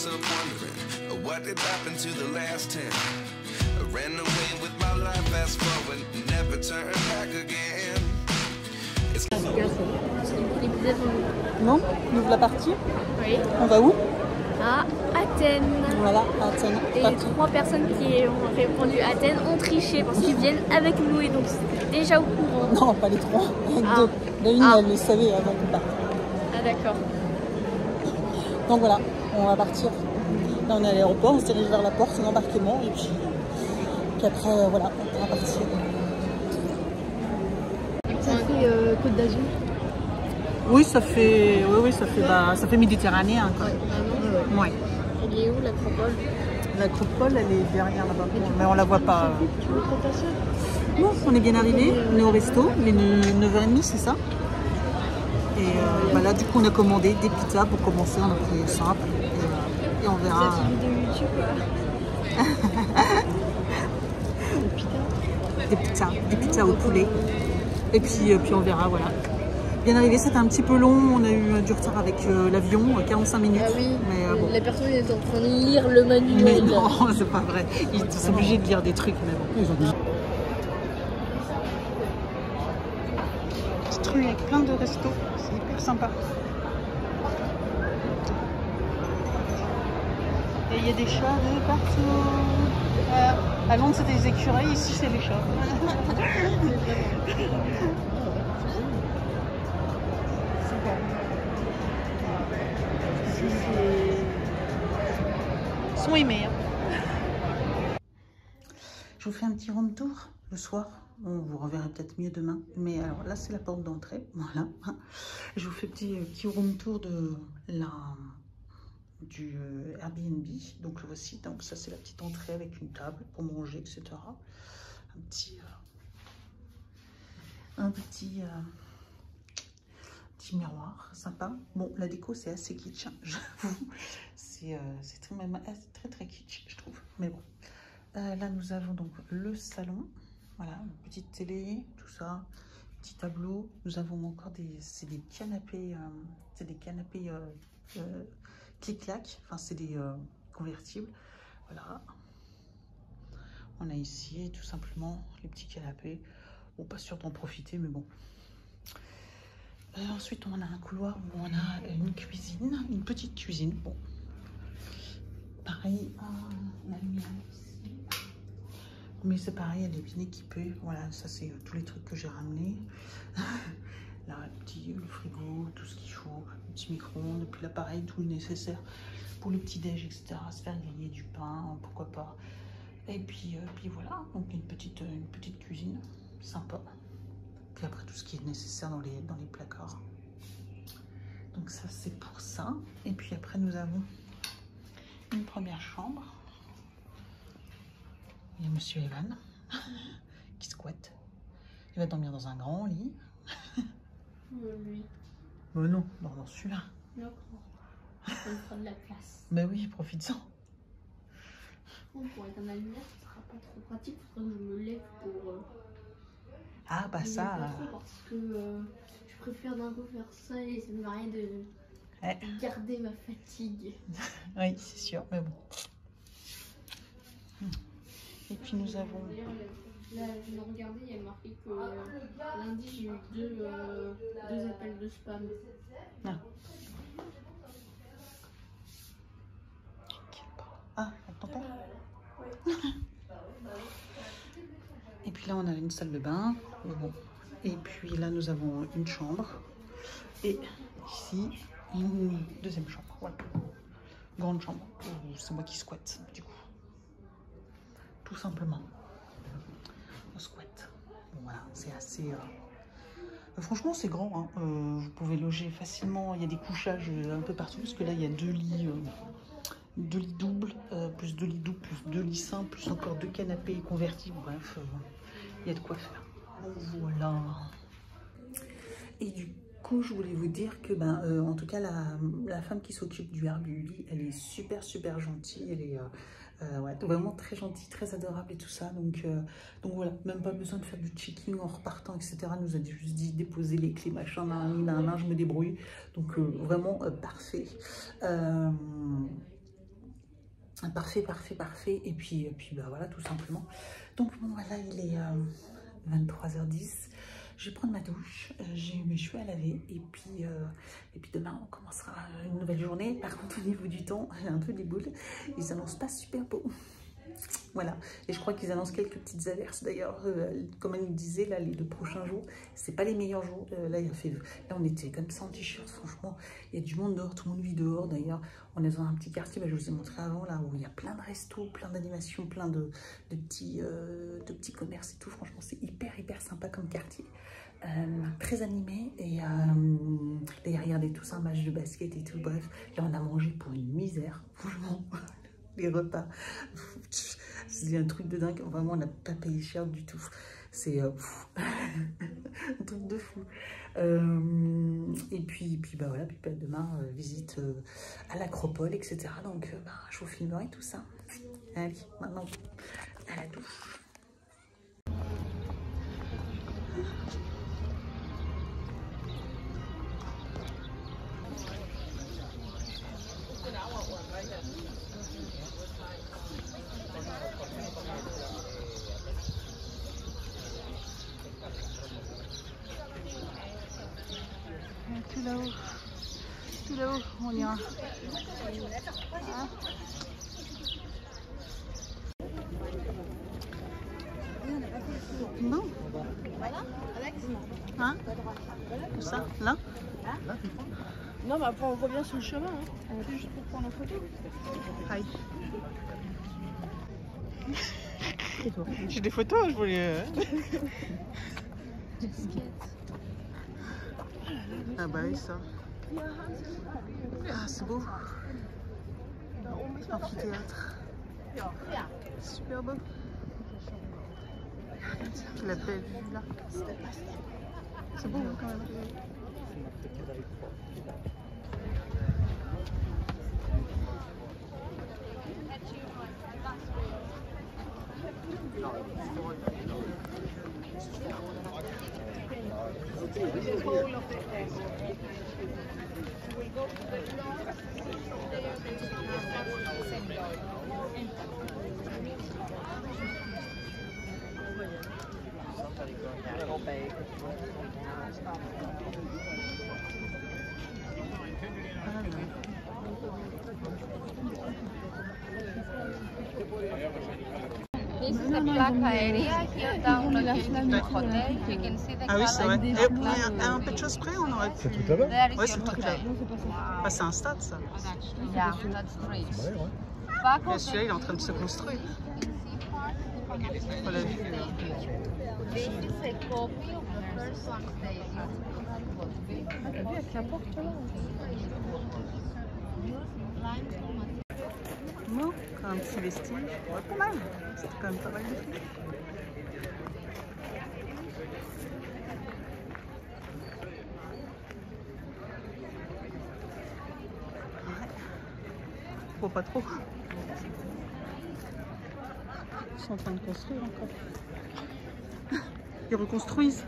myself wondering what did happen to the last 10. I ran away with my life, fast forward, never turn back again. Non, on ouvre la partie. Oui. On va où? À Athènes. Voilà, à Athènes. Et les 3 personnes qui ont répondu Athènes ont triché parce qu'ils viennent avec nous et donc c'était déjà au courant. Non, pas les 3, avec 2. La une, elle le savait avant qu'on parte. Ah d'accord. Donc voilà, on va partir. Là on est à l'aéroport, on se dirige vers la porte d'embarquement et puis après voilà, on va partir. Ça fait Côte d'Azur. Oui, ça fait, ça fait méditerranéen. Quoi. Ouais. Elle est où l'acropole? L'acropole, elle est derrière là-bas, mais on la voit pas. Tu veux prendre ta soeur? Non, on est bien arrivé, on est au resto, il est 9h30, c'est ça. Et là, du coup, on a commandé des pizzas pour commencer, on a pris simple et on verra. C'est une vidéo YouTube Des pizzas au poulet. Et puis on verra, voilà. Bien arrivé, c'était un petit peu long, on a eu du retard avec l'avion, 45 minutes. Ah oui, mais, bon. la personne est en train de lire le manuel. Mais non, c'est pas vrai, ils sont obligés de lire des trucs, mais bon. Petite rue avec plein de restos, c'est hyper sympa. Et il y a des chats de partout. À Londres, c'est des écureuils, ici, c'est les chats. Ils sont aimés. Hein. Je vous fais un petit room tour le soir. Bon, vous reverrez peut-être mieux demain. Mais alors là, c'est la porte d'entrée. Voilà. Je vous fais petit room tour de du Airbnb. Donc le voici. Donc ça, c'est la petite entrée avec une table pour manger, etc. Un petit miroir sympa. Bon, la déco c'est assez kitsch, hein, j'avoue. C'est très kitsch, je trouve. Mais bon, là nous avons donc le salon. Voilà, une petite télé, tout ça, petit tableau. Nous avons encore des canapés, clic-clac. Enfin, c'est des convertibles. Voilà. On a ici tout simplement les petits canapés. Bon, pas sûr d'en profiter, mais bon. Ensuite, on a un couloir où on a une cuisine, une petite cuisine. Bon, pareil, on a mis ici. Mais c'est pareil, elle est bien équipée. Voilà, ça c'est tous les trucs que j'ai ramenés. Là, le frigo, tout ce qu'il faut, le petit micro-ondes, et puis là, pareil, tout le nécessaire pour le petit-déj, etc. Se faire griller du pain, pourquoi pas. Et puis voilà, donc une petite cuisine sympa. Puis après tout ce qui est nécessaire dans les placards. Donc ça c'est pour ça. Et puis après nous avons une première chambre. Il y a monsieur Evan qui squatte. Il va dormir dans un grand lit. Lui. Mais non, dans celui-là. D'accord. On fera de la place. Bah oui, profite-en. Bon, pour être un lumière, ce sera pas trop pratique. Il faudra que je me lève pour... Ah bah ça... Parce que je préfère d'un coup faire ça et ça ne va rien de garder ma fatigue. Oui, c'est sûr, mais bon. Et puis nous avons... Là, je me regardais, il y a marqué que lundi, j'ai eu deux appels de spam. Ah. Ah, on t'entend? Et puis là, on a une salle de bain. Bon. Et puis là, nous avons une chambre. Et ici, une deuxième chambre. Voilà. Grande chambre. C'est moi qui squatte, du coup. Tout simplement. On squatte. Bon, voilà, c'est assez... Franchement, c'est grand. Hein. Vous pouvez loger facilement. Il y a des couchages un peu partout. Parce que là, il y a deux lits doubles, plus 2 lits doubles, plus 2 lits simples, plus encore 2 canapés convertis. Bref, il y a de quoi faire. Voilà. Et du coup, je voulais vous dire que, en tout cas, la femme qui s'occupe du Airbnb, elle est super gentille. Elle est ouais, vraiment très gentille, très adorable et tout ça. Donc voilà, même pas besoin de faire du checking en repartant, etc. Elle nous a juste dit déposer les clés, machin, je me débrouille. Donc vraiment parfait. Parfait, parfait, parfait. Et puis bah voilà, tout simplement. Donc bon, voilà, il est 23h10. Je vais prendre ma douche. J'ai eu mes cheveux à laver. Et puis demain, on commencera une nouvelle journée. Par contre, au niveau du temps, j'ai un peu des boules. Ils annoncent pas super beau. Voilà, et je crois qu'ils annoncent quelques petites averses d'ailleurs, comme elle nous disait, là, les 2 prochains jours, c'est pas les meilleurs jours. Là, on était comme ça en t-shirt, franchement, il y a du monde dehors, tout le monde vit dehors. D'ailleurs, on est dans un petit quartier, bah, je vous ai montré avant, là, où il y a plein de restos, plein d'animations, plein de petits commerces et tout. Franchement, c'est hyper sympa comme quartier. Très animé, et d'ailleurs, regardez tous un match de basket et tout. Bref, là, on a mangé pour une misère, franchement. Les repas, c'est un truc de dingue. Vraiment, on n'a pas payé cher du tout. C'est un truc de fou. Et puis bah voilà, puis bah, demain, visite à l'Acropole, etc. Donc, bah, je vous filmerai tout ça. Allez, maintenant, à la douche. Tout là-haut, on ira. Ah. Non. Hein? Ça, là? Non, mais après on revient sur le chemin. Hein. C'est juste pour prendre en photo. Aïe. J'ai des photos, je voulais. Ah bah oui, ça. Ah, c'est beau. Amphithéâtre. Super beau. La belle vue là. C'est beau hein, quand même. This is the placa area here down located in the hotel. You can see the Ah oui, c'est vrai. colors. Et un peu de choses près, on aurait pu... C'est tout là-bas? There is Ouais, your c'est tout là. hotel. Ah, c'est un stade, ça. Yeah, that's great. Ouais, ouais. Back Et of celui-là, il est en train de se construire. On l'a vu. this is a copy of the first one stadium. T'as vu avec la porte là? Non, un petit vestige. Ouais, pas mal. C'est quand même pas mal de trucs. Faut pas trop. Ils sont en train de construire encore. Ils reconstruisent.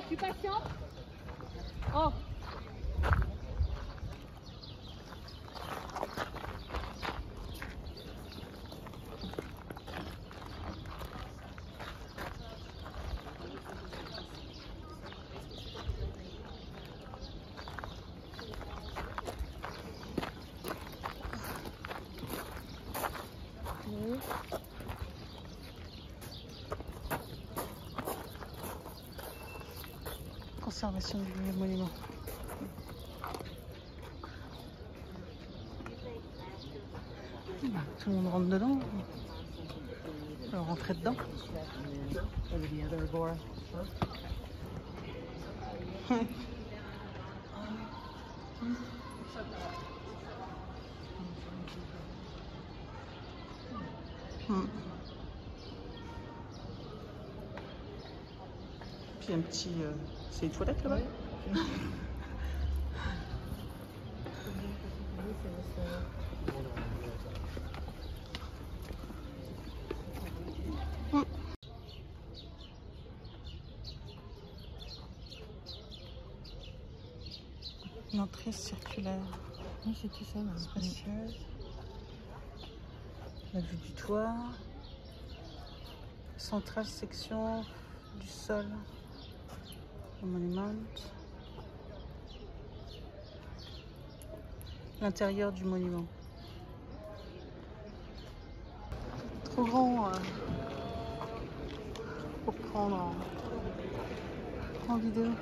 Tu patientes? Oh! Conservation du monument. Tout le monde rentre dedans. On peut rentrer dedans. Puis un petit... c'est une toilette là-bas? Une entrée circulaire. Oui, c'est tout ça. Là. Spacieuse. La vue du toit. Centrale section du sol. Le monument. L'intérieur du monument. Trop grand pour prendre en vidéo.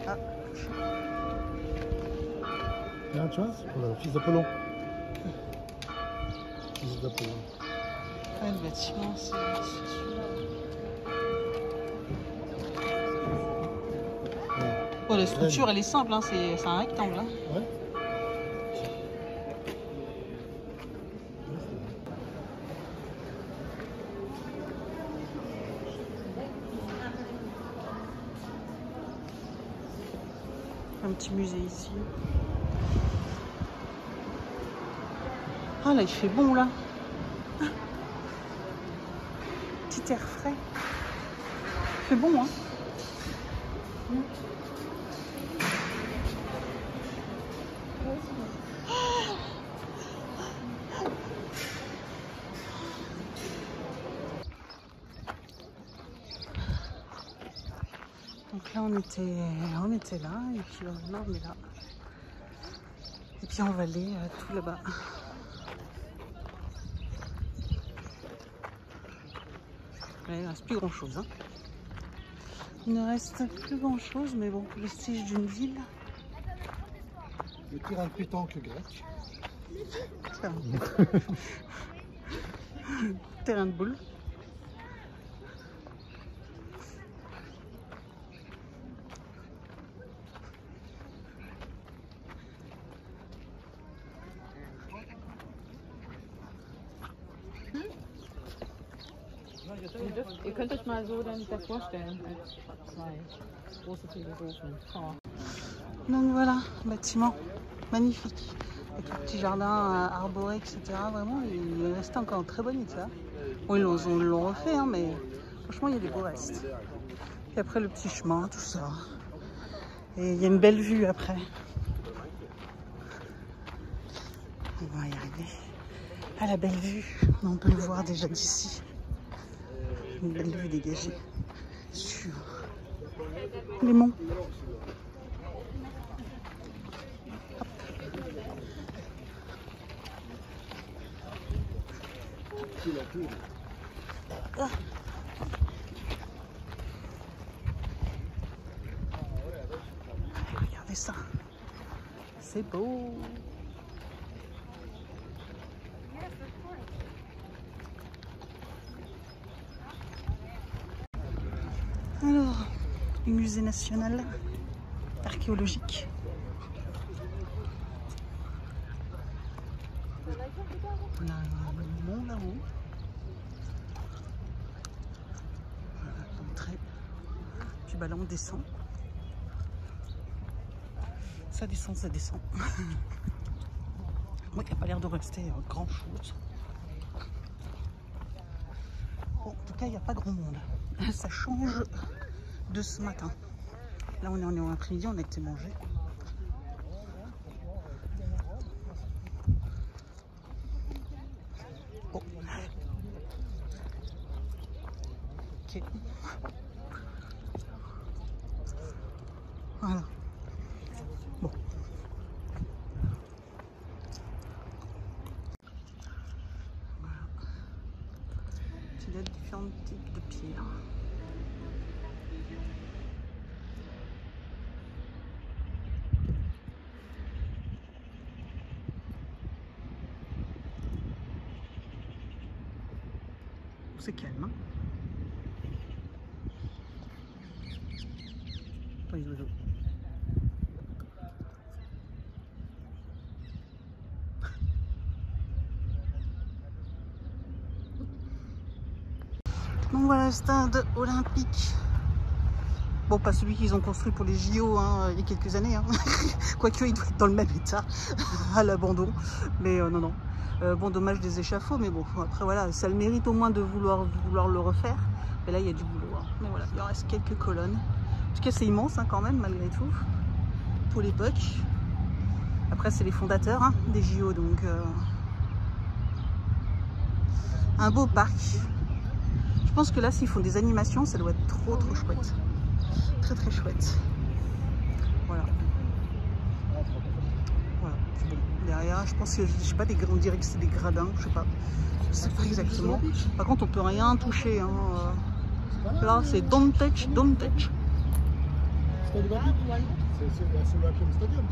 Ah. Là, tu vois, c'est pour le fils d'Apollon. Fils d'Apollon. Ah, le bâtiment, c'est celui-là. Ouais, la structure, elle est simple, hein, c'est un rectangle. Hein. Ouais. Un petit musée ici. Ah là, il fait bon là. Petit air frais. Il fait bon, hein. Donc là, on était là, et puis là, on est là. Et puis on va aller tout là-bas. Il ne reste plus grand-chose. Hein. Il ne reste plus grand-chose, mais bon, vestige d'une ville. Le terrain de pétanque grec. Terrain de boule. Ihr könnt euch mal so dann da vorstellen, als zwei große Philosophen. Oh. Donc voilà, bâtiment magnifique. Avec le petit jardin arboré, etc. Vraiment, il est resté encore en très bon état. Bon, ils l'ont refait, hein, mais franchement, il y a des beaux restes. Et après, le petit chemin, tout ça. Et il y a une belle vue après. On va y arriver à la belle vue. On peut le voir déjà d'ici. Une belle vue dégagée sur les monts. Ah. Regardez ça, c'est beau. Alors, le musée national archéologique. On a un mont là-haut. L'entrée. Puis bah là on descend. Ça descend, ça descend. Moi, il n'y a pas l'air de rester grand chose. Bon, en tout cas, il n'y a pas grand monde. Ça change de ce matin. Là, on est en après-midi, on a été manger. Oh. Ok. Voilà. Bon. Voilà. Il y a différents types de pierres. C'est calme. Hein. pour les oiseaux. Donc voilà le stade olympique. Bon, pas celui qu'ils ont construit pour les JO hein, il y a quelques années. Hein. Quoique, il doit être dans le même état, à l'abandon. Mais non, non. Bon, dommage des échafauds, mais bon, après voilà, ça le mérite au moins de vouloir le refaire. Mais là, il y a du boulot. Hein. Mais voilà, il en reste quelques colonnes. En tout cas, c'est immense hein, quand même, malgré tout, pour l'époque. Après, c'est les fondateurs hein, des JO, donc un beau parc. Je pense que là, s'ils font des animations, ça doit être trop chouette. Très très chouette. Voilà. Voilà, c'est bon. Derrière, je pense que, je sais pas, on dirait que c'est des gradins, je sais pas. Je sais pas exactement. Par contre, on peut rien toucher. Hein. Là, c'est don't touch, don't touch. C'est l'Olympique Stadium.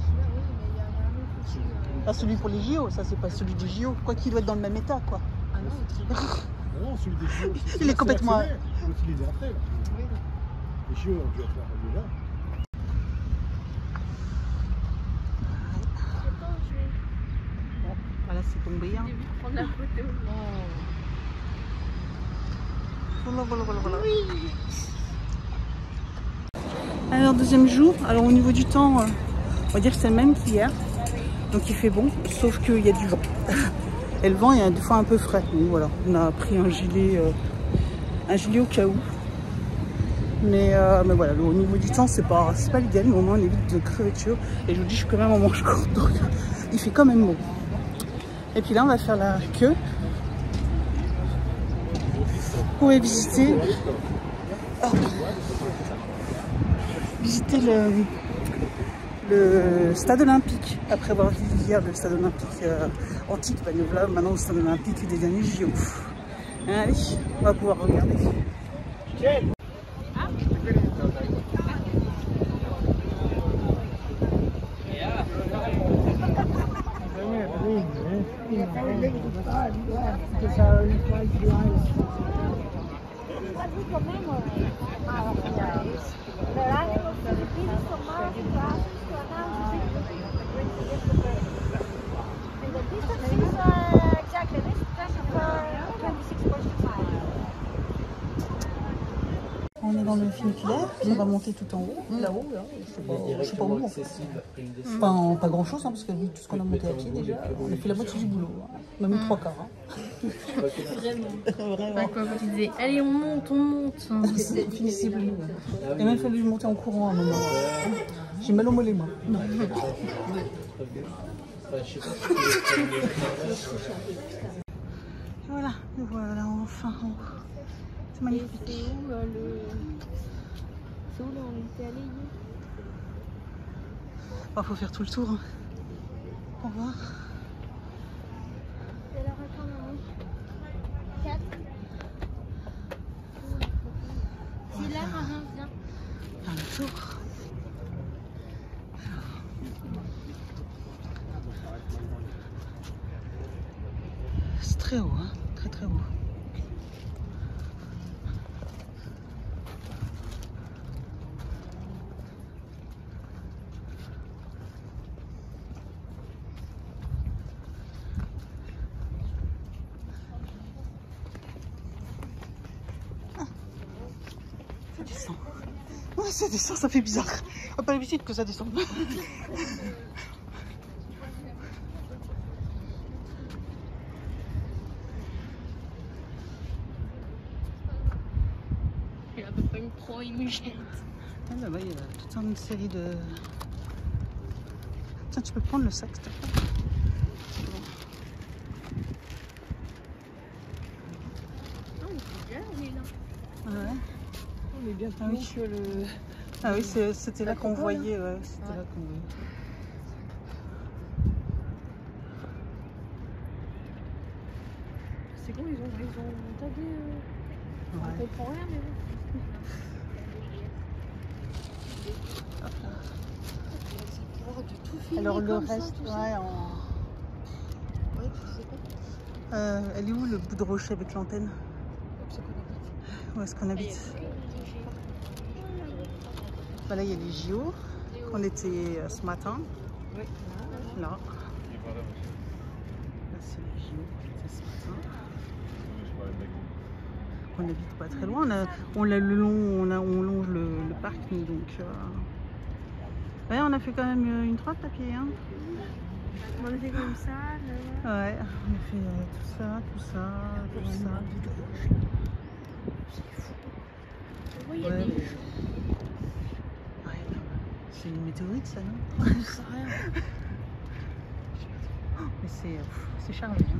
Ah, celui pour les JO, ça c'est pas celui du JO. Quoi qu'il doit être dans le même état, quoi. Ah non, Non, celui des JO. Il est complètement. L'autre, il est après. Là. Les JO ont dû être là. Bon, voilà, c'est tombé. Hein. J'ai vu prendre la photo. Voilà. Oui. Alors, deuxième jour. Alors, au niveau du temps, on va dire que c'est le même qu'hier. Donc, il fait bon, sauf qu'il y a du vent. Et le vent est des fois un peu frais. Donc, voilà, on a pris un gilet au cas où. Mais voilà, au niveau du temps, c'est pas l'idéal, mais au moins on évite de crever de chaud. Et je vous dis, je suis quand même en manche courte, donc il fait quand même bon. Et puis là, on va faire la queue pour aller visiter, le stade olympique. Après avoir vu hier le stade olympique antique, ben nous voilà maintenant au stade olympique des derniers JO. Allez, on va pouvoir regarder. On est dans le funiculaire, on va monter tout en haut, là-haut, là. Je sais pas où. Pas grand chose, hein, parce que vu tout ce qu'on a monté à pied déjà, on a fait la moitié du boulot. Hein. On a mis 3 quarts. Hein. Vraiment. Quoi, tu disais, allez, on monte. Finissez plus. Il a même fallu monter en courant à un moment. J'ai mal au mollet, moi. Voilà, nous voilà enfin en haut. C'est magnifique. C'est où là on était allé hier? Il faut faire tout le tour. Hein. Pour voir. C'est la raccourci. 4. C'est là, viens. Faire le tour. C'est très haut, hein. Très haut. Ça descend. Ouais, ça descend, ça fait bizarre. On n'a pas l'habitude que ça descende. Il a à peu près une pro, il me jette. Ah, là-bas, il y a toute une série de... Tiens, tu peux prendre le sac, s'il te plaît. Ah, il est bien, il est là. Ouais. On est bien plus oui. que le... Ah oui, c'était là qu'on voyait. Ouais, c'était là qu'on voyait. C'est con, ils ont tagué... Ouais. On comprend rien, mais bon. Alors le reste, ouais, elle est où le bout de rocher avec l'antenne? Où est-ce qu'on habite? Voilà, il y a les JO. On était ce matin. Oui, Là. Là, c'est les JO. C'est ce matin. On habite pas très loin. On longe le parc, nous, donc. Ouais, on a fait quand même une trotte à pied. Hein. On le fait comme ça. Ouais, on a fait tout ça. Il y a Ouais. des... Ouais, c'est une météorite, ça, non? Je sais rien. Mais c'est charmé. Hein.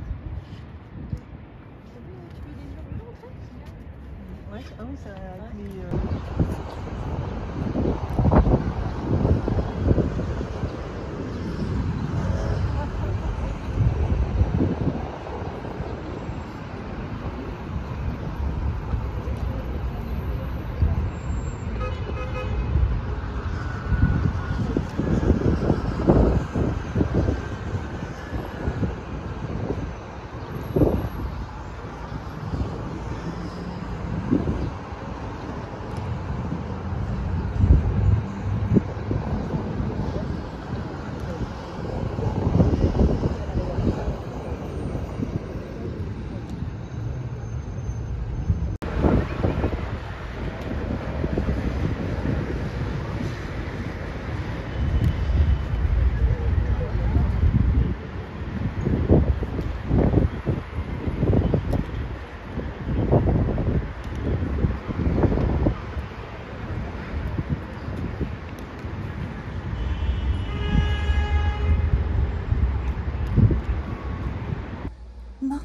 Ouais, ah oui, ça a appelé. Non,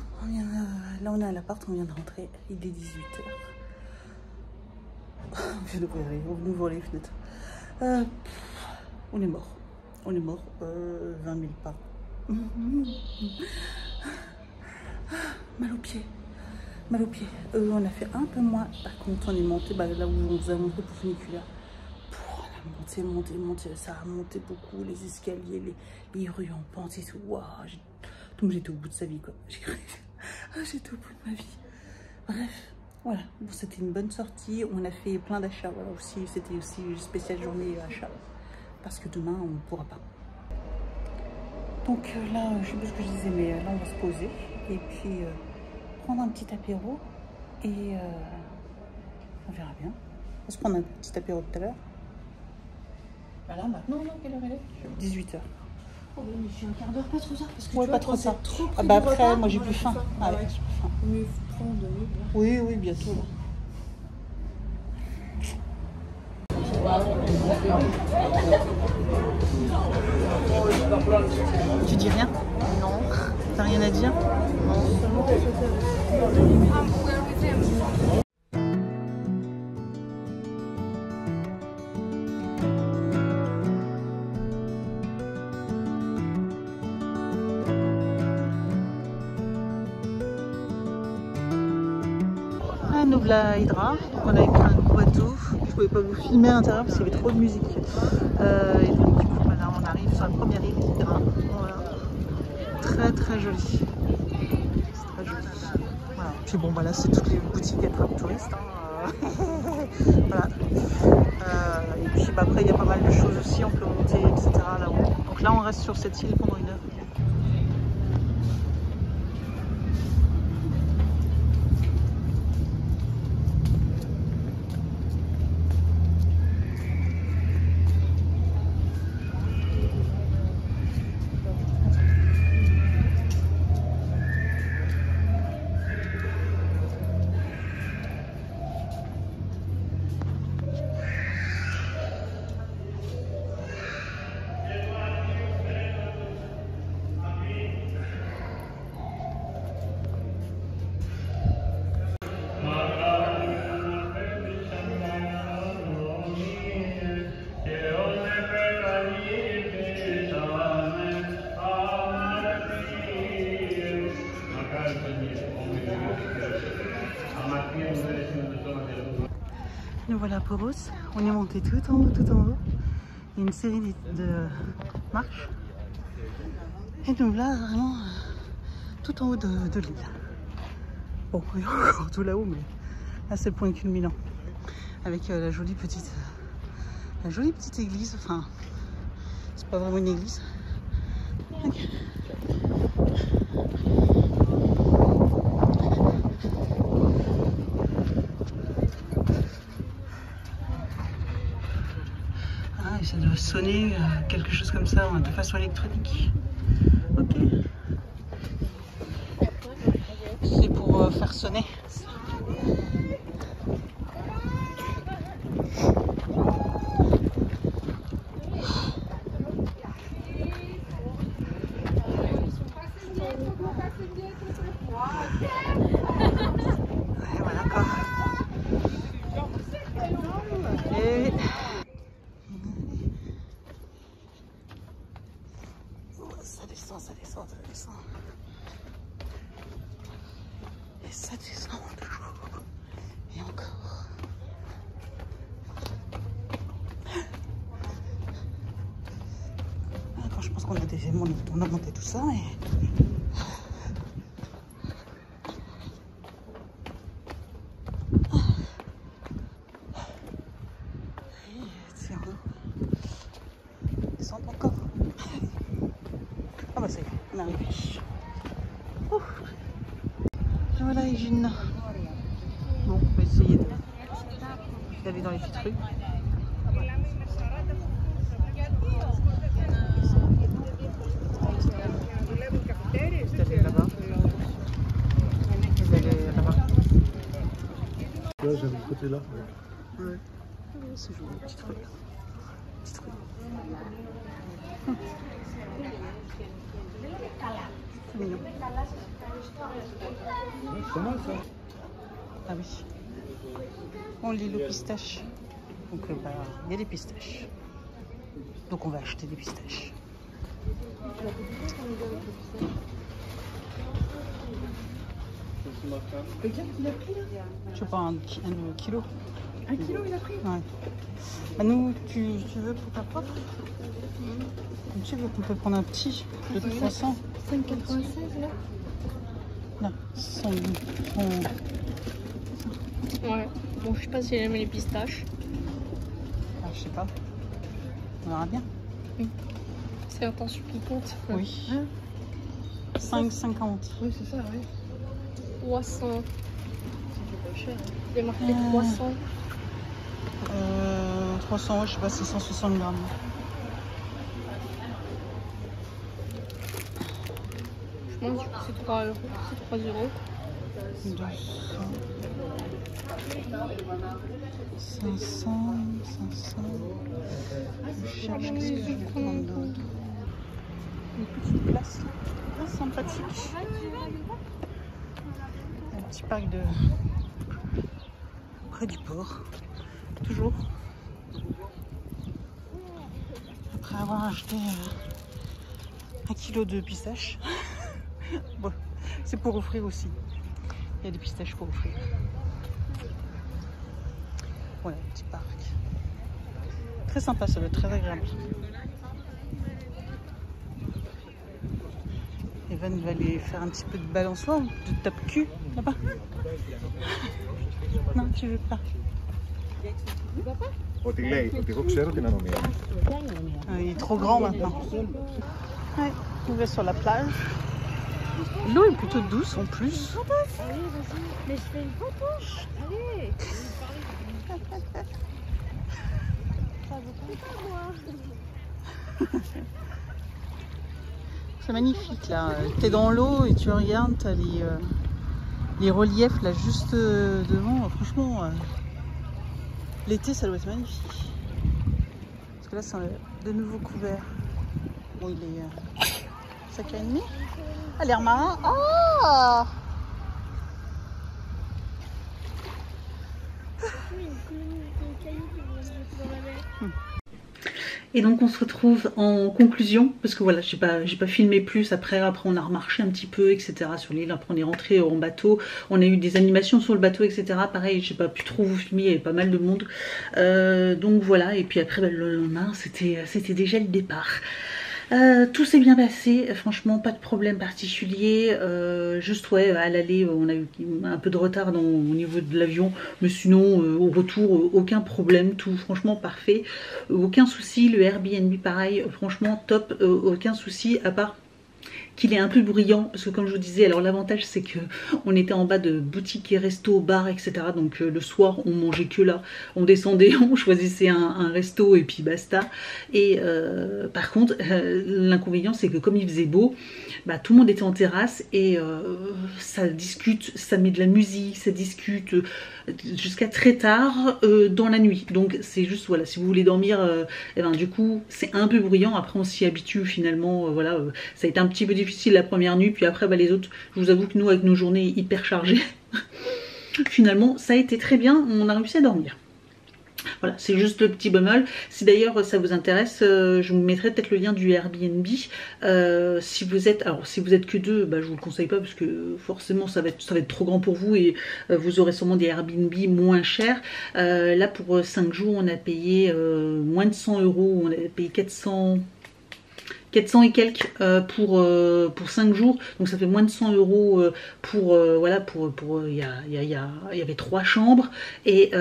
là on est à l'appart, on vient de rentrer, il est 18h. On vient d'ouvrir on ouvre les fenêtres. On est mort. 20 000 pas. Mal aux pieds. On a fait un peu moins. Par contre, on est monté là où on vous a montré pour funiculaire. On a monté. Ça a monté beaucoup, les escaliers, les rues en pente et tout. Waouh, donc j'étais au bout de sa vie, quoi. J'étais au bout de ma vie. Bref, voilà. Bon, c'était une bonne sortie. On a fait plein d'achats. Voilà, aussi, c'était aussi une spéciale journée achat. Parce que demain, on ne pourra pas. Donc là, je sais pas ce que je disais, mais là, on va se poser. Et puis, prendre un petit apéro. Et on verra bien. On va se prendre un petit apéro tout à l'heure. Voilà, maintenant, quelle heure elle est? 18h. Oh, mais j'ai un quart d'heure, pas trop tard. Parce que Ouais, tu pas vois, trop quand c'est tard. trop Ah près bah du après, repas, moi j'ai ouais, plus faim. faim. Ah ouais, Ouais. j'ai plus faim. Mieux prendre de mieux. Oui, bientôt. Là. Tu dis rien? Non. T'as rien à dire? Ah, nous voilà à Hydra. Donc on avait pris un gros bateau. Je pouvais pas vous filmer à l'intérieur parce qu'il y avait trop de musique. Et donc du coup là on arrive sur la première île d'Hydra. Voilà. Très joli. C'est très joli. Voilà. Puis bon bah là c'est toutes les boutiques attrapes touristes. Hein. Voilà. Et puis bah, après il y a pas mal de choses aussi, on peut monter, etc. là-haut. Donc là on reste sur cette île pendant 1 heure. Nous voilà à Poros, on est monté tout en haut. Il y a une série de marches. Et nous voilà vraiment tout en haut de l'île. Bon, il y a encore tout là-haut, mais là c'est le point culminant. Avec la jolie petite Une jolie petite église, enfin, c'est pas vraiment une église. Okay. Ah, et ça doit sonner quelque chose comme ça, de façon électronique. Ok. C'est pour faire sonner. Ouais, voilà quoi. Et... ça descend, ça descend, ça descend. Et ça descend toujours. Et encore. Quand je pense qu'on a on a monté tout ça et... descendre encore. Ah bah c'est on est arrivé. Et voilà Égine. Bon, on va essayer d'aller dans les petites rues. D'aller là-bas. D'aller là-bas. Là, j'aime le côté là. Ouais. C'est joli, petite rue. Petite rue. C'est mignon. C'est pas mal ça. Ah oui. On lit le pistache. Donc bah, il y a des pistaches. Donc on va acheter des pistaches. Je sais pas, un kilo. Un kilo il a pris? Ouais. Bah nous, tu veux pour ta propre? Tu veux qu'on peut prendre un petit de 300? 5,96 là? Là, 100. Ouais. Bon, je sais pas si elle aime les pistaches. Ah, je sais pas. On verra bien. C'est l'intention qui compte. Oui. Hein? 5,50. Oui, c'est ça, oui. 300. C'est pas cher. Il y a marqué 300. 300, je sais pas, c'est 160 grammes. Je pense que c'est 3 euros. C'est 3 euros. 200. 500. Je cherche qu'est-ce que je vais prendre d'autre. Une petite place là, sympathique. Un petit parc de près du port. Toujours. Après avoir acheté 1 kilo de pistaches. Bon, c'est pour offrir aussi. Il y a des pistaches pour offrir. Voilà, un petit parc. Très sympa, ça va être très agréable. Evan va aller faire un petit peu de balançoire, de tape-cul, là-bas. Non, tu veux pas. Ότι λέει, ότι εγώ ξέρω την ανομία. Il est trop grand maintenant. Ouais, on va sur la plage. L'eau est plutôt douce en plus. Allez, vas-y. Mais je fais une photo. Allez. Ça veut pas moi. C'est magnifique là. T'es dans l'eau et tu regardes, t'as les reliefs là juste devant. Franchement, l'été ça doit être magnifique. Parce que là c'est de nouveau couvert. Bon, il est 5h30. Ah, l'air marin. Oh! Et donc on se retrouve en conclusion, parce que voilà, j'ai pas filmé plus, après on a remarché un petit peu, etc. sur l'île, après on est rentré en bateau, on a eu des animations sur le bateau, etc. Pareil, j'ai pas pu trop vous filmer, il y avait pas mal de monde. Donc voilà, et puis après le lendemain, c'était déjà le départ. Tout s'est bien passé, franchement pas de problème particulier, juste ouais à l'aller on a eu un peu de retard au niveau de l'avion, mais sinon au retour aucun problème, tout franchement parfait, aucun souci, le Airbnb pareil, franchement top, aucun souci à part qu'il est un peu bruyant parce que comme je vous disais, alors l'avantage c'est que on était en bas de boutiques et restos, bars etc, donc le soir on mangeait que là, on descendait, on choisissait un resto et puis basta. Et par contre l'inconvénient c'est que comme il faisait beau, bah, tout le monde était en terrasse et ça discute, ça met de la musique, ça discute jusqu'à très tard dans la nuit, donc c'est juste voilà, si vous voulez dormir et ben du coup c'est un peu bruyant, après on s'y habitue finalement, voilà, ça a été un petit peu difficile la première nuit, puis après bah, les autres, je vous avoue que nous avec nos journées hyper chargées finalement ça a été très bien, on a réussi à dormir. Voilà, c'est juste le petit bémol. Si d'ailleurs ça vous intéresse, je vous mettrai peut-être le lien du Airbnb. Si vous êtes que deux, bah, je vous le conseille pas parce que forcément ça va être trop grand pour vous et vous aurez sûrement des Airbnb moins chers. Là pour 5 jours on a payé moins de 100 €, on a payé 400 et quelques pour 5 jours, donc ça fait moins de 100 € pour voilà, il y avait 3 chambres et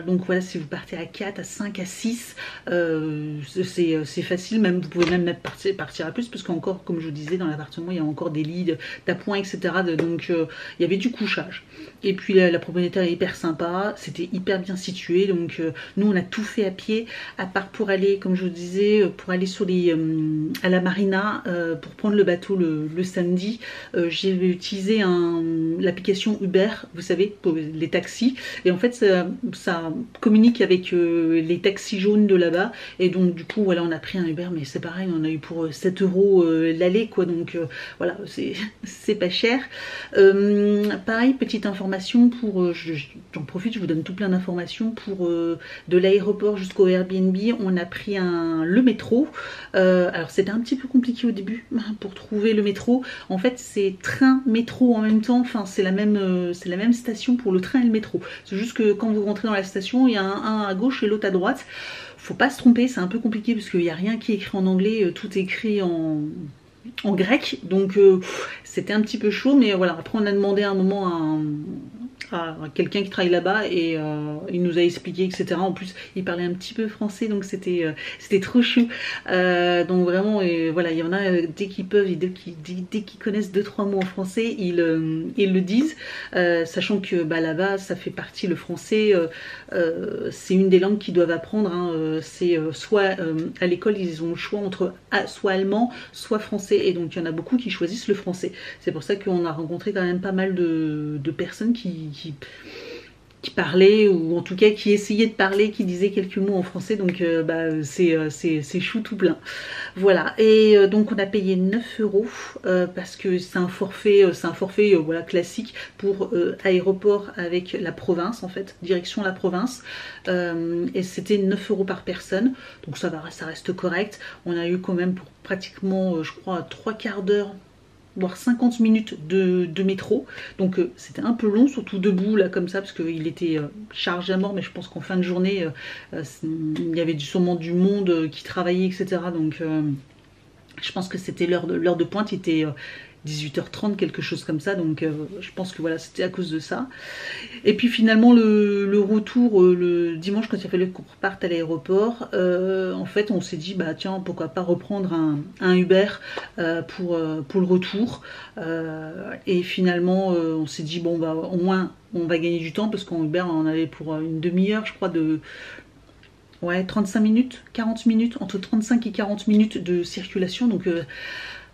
donc voilà, si vous partez à 4, à 5, à 6 c'est facile, même vous pouvez même partir à plus parce qu'encore comme je vous disais dans l'appartement il y a encore des lits d'appoint etc, donc il y avait du couchage. Et puis la propriétaire est hyper sympa, c'était hyper bien situé, donc nous on a tout fait à pied, à part pour aller, comme je vous disais, pour aller sur à la marina, pour prendre le bateau le samedi, j'ai utilisé l'application Uber, vous savez, pour les taxis, et en fait ça communique avec les taxis jaunes de là-bas, et donc du coup voilà, on a pris un Uber, mais c'est pareil, on a eu pour 7 € l'aller quoi, donc voilà, c'est pas cher. Pareil, petite information pour, j'en profite, je vous donne tout plein d'informations pour de l'aéroport jusqu'au Airbnb, on a pris le métro. Alors c'était un petit peu compliqué au début pour trouver le métro, en fait c'est train métro en même temps, enfin c'est la même station pour le train et le métro, c'est juste que quand vous rentrez dans la station il y a un à gauche et l'autre à droite, faut pas se tromper, c'est un peu compliqué parce qu'il n'y a rien qui est écrit en anglais, tout est écrit en grec, donc c'était un petit peu chaud, mais voilà, après on a demandé à un moment à quelqu'un qui travaille là-bas et il nous a expliqué etc, en plus il parlait un petit peu français, donc c'était trop chou, donc vraiment voilà, il y en a dès qu'ils peuvent et dès qu'ils connaissent 2-3 mots en français ils le disent, sachant que bah, là-bas ça fait partie, le français c'est une des langues qu'ils doivent apprendre, hein, c'est soit à l'école ils ont le choix entre soit allemand soit français, et donc il y en a beaucoup qui choisissent le français. C'est pour ça qu'on a rencontré quand même pas mal de personnes qui parlaient, ou en tout cas qui essayaient de parler, qui disaient quelques mots en français, donc bah, c'est chou tout plein. Voilà, et donc on a payé 9 € parce que c'est un forfait, voilà, classique pour aéroport avec la province, en fait, direction la province, et c'était 9 € par personne, donc ça reste correct. On a eu quand même pour pratiquement, je crois, 3/4 d'heure, voire 50 minutes de métro, donc c'était un peu long, surtout debout là comme ça, parce qu'il était chargé à mort, mais je pense qu'en fin de journée il y avait sûrement du monde qui travaillait etc, donc je pense que c'était l'heure de pointe, il était 18h30, quelque chose comme ça, donc je pense que voilà, c'était à cause de ça. Et puis finalement le retour le dimanche, quand il a fallu qu'on reparte à l'aéroport, en fait on s'est dit bah tiens, pourquoi pas reprendre un Uber pour le retour, et finalement on s'est dit bon bah au moins on va gagner du temps, parce qu'en Uber on en avait pour une demi-heure je crois, de 35 minutes, 40 minutes, entre 35 et 40 minutes de circulation, donc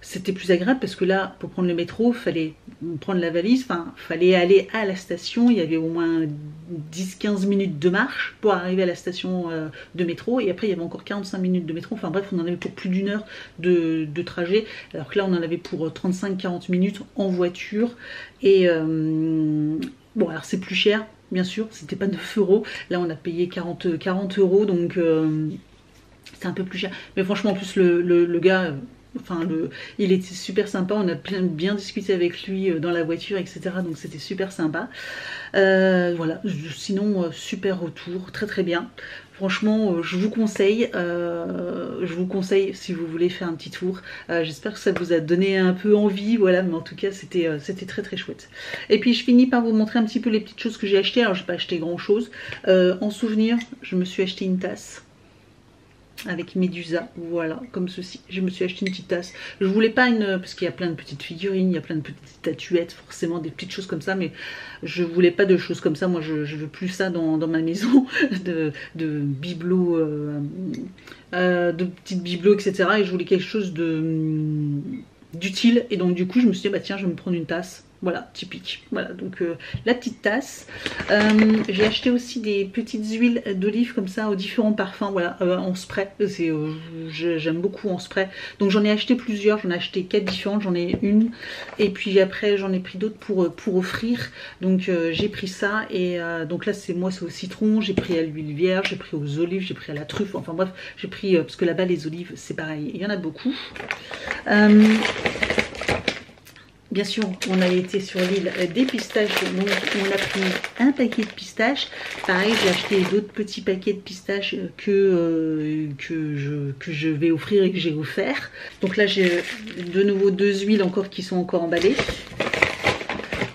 c'était plus agréable, parce que là pour prendre le métro fallait prendre la valise, enfin fallait aller à la station, il y avait au moins 10-15 minutes de marche pour arriver à la station de métro, et après il y avait encore 45 minutes de métro, enfin bref on en avait pour plus d'1 heure de trajet, alors que là on en avait pour 35-40 minutes en voiture, et bon alors c'est plus cher bien sûr, c'était pas 9 €, là on a payé 40 €, donc c'est un peu plus cher, mais franchement en plus le gars Enfin, il était super sympa, on a bien discuté avec lui dans la voiture, etc. Donc c'était super sympa. Voilà, sinon super retour, très très bien. Franchement, je vous conseille si vous voulez faire un petit tour. J'espère que ça vous a donné un peu envie, voilà, mais en tout cas c'était très très chouette. Et puis je finis par vous montrer un petit peu les petites choses que j'ai achetées. Alors j'ai pas acheté grand chose. En souvenir, je me suis acheté une tasse avec Médusa, voilà, comme ceci. Je me suis acheté une petite tasse. Je voulais pas une, parce qu'il y a plein de petites figurines, il y a plein de petites statuettes, forcément des petites choses comme ça, mais je voulais pas de choses comme ça. Moi, je veux plus ça dans ma maison, de bibelots, de petites bibelots, etc. Et je voulais quelque chose d'utile. Et donc du coup, je me suis dit, bah tiens, je vais me prendre une tasse. Voilà, typique. Voilà, donc la petite tasse. J'ai acheté aussi des petites huiles d'olive comme ça aux différents parfums, voilà, en spray. J'aime beaucoup en spray. Donc j'en ai acheté plusieurs, j'en ai acheté 4 différentes, j'en ai une. Et puis après j'en ai pris d'autres pour offrir. Donc j'ai pris ça et donc là c'est au citron, j'ai pris à l'huile vierge, j'ai pris aux olives, j'ai pris à la truffe. Enfin bref, j'ai pris, parce que là-bas les olives c'est pareil, il y en a beaucoup. Bien sûr, on a été sur l'île des pistaches, donc on a pris un paquet de pistaches. Pareil, j'ai acheté d'autres petits paquets de pistaches que je vais offrir et que j'ai offert. Donc là, j'ai de nouveau 2 huiles encore qui sont encore emballées.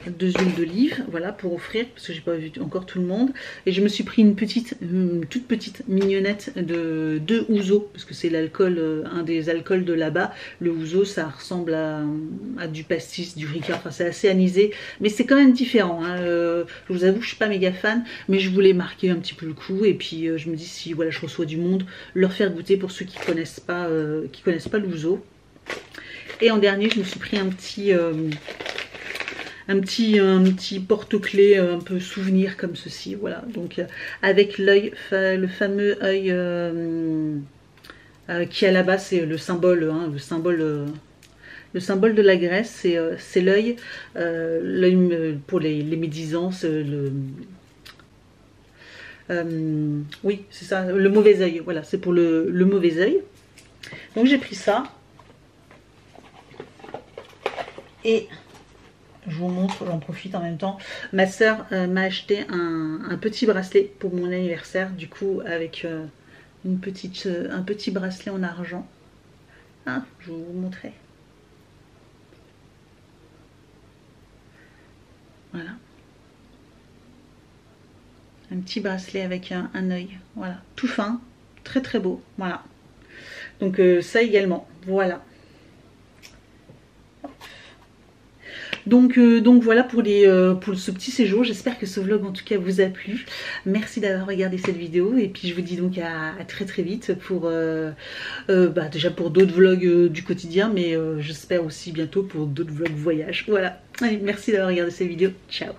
2 huiles d'olive, voilà, pour offrir, parce que j'ai pas vu encore tout le monde. Et je me suis pris une toute petite mignonnette de ouzo, parce que c'est l'alcool, un des alcools de là-bas. Le ouzo, ça ressemble à du pastis, du ricard, enfin c'est assez anisé, mais c'est quand même différent, hein. Je vous avoue, je suis pas méga fan, mais je voulais marquer un petit peu le coup, et puis je me dis, si voilà, je reçois du monde, leur faire goûter pour ceux qui connaissent pas l'ouzo. Et en dernier, je me suis pris un petit porte-clés un peu souvenir comme ceci, voilà, donc avec l'œil, le fameux œil qui à la base c'est le symbole, hein, le symbole de la Grèce, c'est l'œil, pour les médisances, oui c'est ça, le mauvais œil, voilà, c'est pour le mauvais œil. Donc j'ai pris ça et je vous montre, j'en profite en même temps. Ma soeur m'a acheté un petit bracelet pour mon anniversaire, du coup avec un petit bracelet en argent. Ah, je vais vous montrer. Voilà. Un petit bracelet avec un œil. Voilà, tout fin, très très beau. Voilà. Donc ça également, voilà. Donc voilà pour ce petit séjour. J'espère que ce vlog en tout cas vous a plu. Merci d'avoir regardé cette vidéo et puis je vous dis donc à très très vite pour déjà pour d'autres vlogs du quotidien, mais j'espère aussi bientôt pour d'autres vlogs voyage. Voilà, allez, merci d'avoir regardé cette vidéo. Ciao.